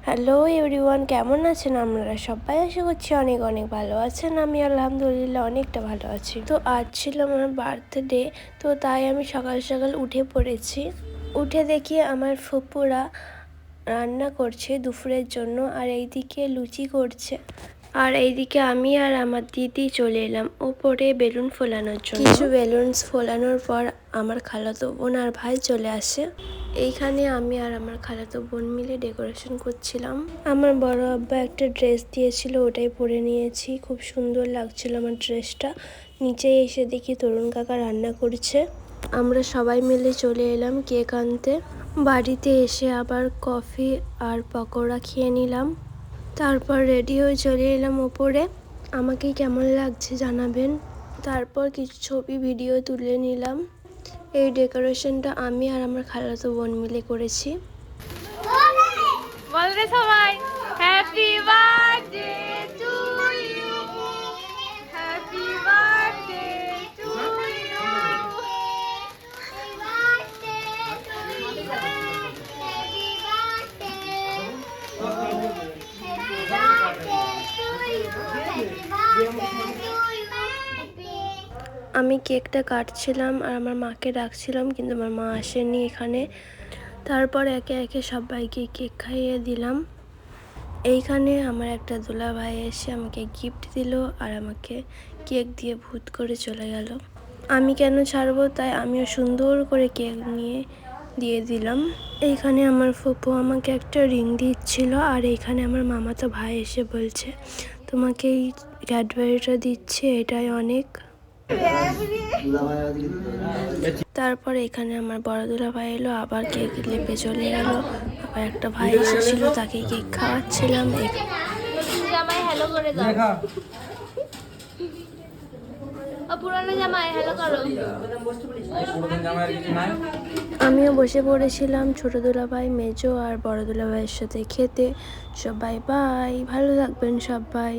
Hello everyone, কেমন আছেন আপনারা সবাই? আশা করছি অনেক অনেক ভালো আছেন। আমি আলহামদুলিল্লাহ অনেকটা ভালো আছি। তো আজ ছিল আমার বার্থডে, তো তাই আমি সকাল সকাল উঠে পড়েছি। উঠে দেখি আমার ফুপুরা রান্না করছে দুপুরের জন্য, আর এইদিকে লুচি করছে। আর এইদিকে আমি আর আমার দিদি চলে এলাম উপরে বেলুন ফোলানোর জন্য। কিছু বেলুনস ফোলানোর পর আমার খালাতো বোন আর ভাই চলে আসে। এইখানে আমি আর আমার খালাতো বোন মিলে ডেকোরেশন করছিলাম। আমার বড় আব্বা একটা ড্রেস দিয়েছিল, ওটাই পরে নিয়েছি। খুব সুন্দর লাগছিল আমার ড্রেসটা। নিচে এসে দেখি তরুণ কাকা রান্না করছে। আমরা সবাই মিলে চলে এলাম কেক আনতে। বাড়িতে এসে আবার কফি আর পকোড়া খেয়ে নিলাম। তারপর রেডি হয়ে চলে এলাম ওপরে। আমাকে কেমন লাগছে জানাবেন। তারপর কিছু ছবি ভিডিও তুলে নিলাম। এই ডেকোরেশনটা আমি আর আমার খালাতো বোন মিলে করেছি। বল রে সবাই, happy birthday to you, happy birthday to you, আমি কেকটা কাটছিলাম আর আমার মাকে ডাকছিলাম, কিন্তু আমার মা আসেনি এখানে। তারপর একে একে সবাইকে কেক খাইয়ে দিলাম। এইখানে আমার একটা দোলা ভাই এসে আমাকে গিফট দিল আর আমাকে কেক দিয়ে ভূত করে চলে গেল। আমি কেন ছাড়বো, তাই আমিও সুন্দর করে কেক নিয়ে দিয়ে দিলাম। এইখানে আমার ফুপু আমাকে একটা রিং দিচ্ছিল, আর এইখানে আমার মামাতো ভাই এসে বলছে তোমাকে এই ক্যাডবেরিটা দিচ্ছে, এটাই অনেক। তারপর এখানে আমার বড় দুলা ভাই এলো, আবার কেক লেপে চলে গেল। আবার একটা ভাই এসেছিল, তাকে কেক খাওয়াচ্ছিলাম। জামাই হ্যালো করে দাও, পুরানো জামাই হ্যালো করো। আমিও বসে পড়েছিলাম ছোট দুলা ভাই, মেজো আর বড় দুলা ভাইয়ের সাথে খেতে। সবাই বাই, ভালো থাকবেন সবাই।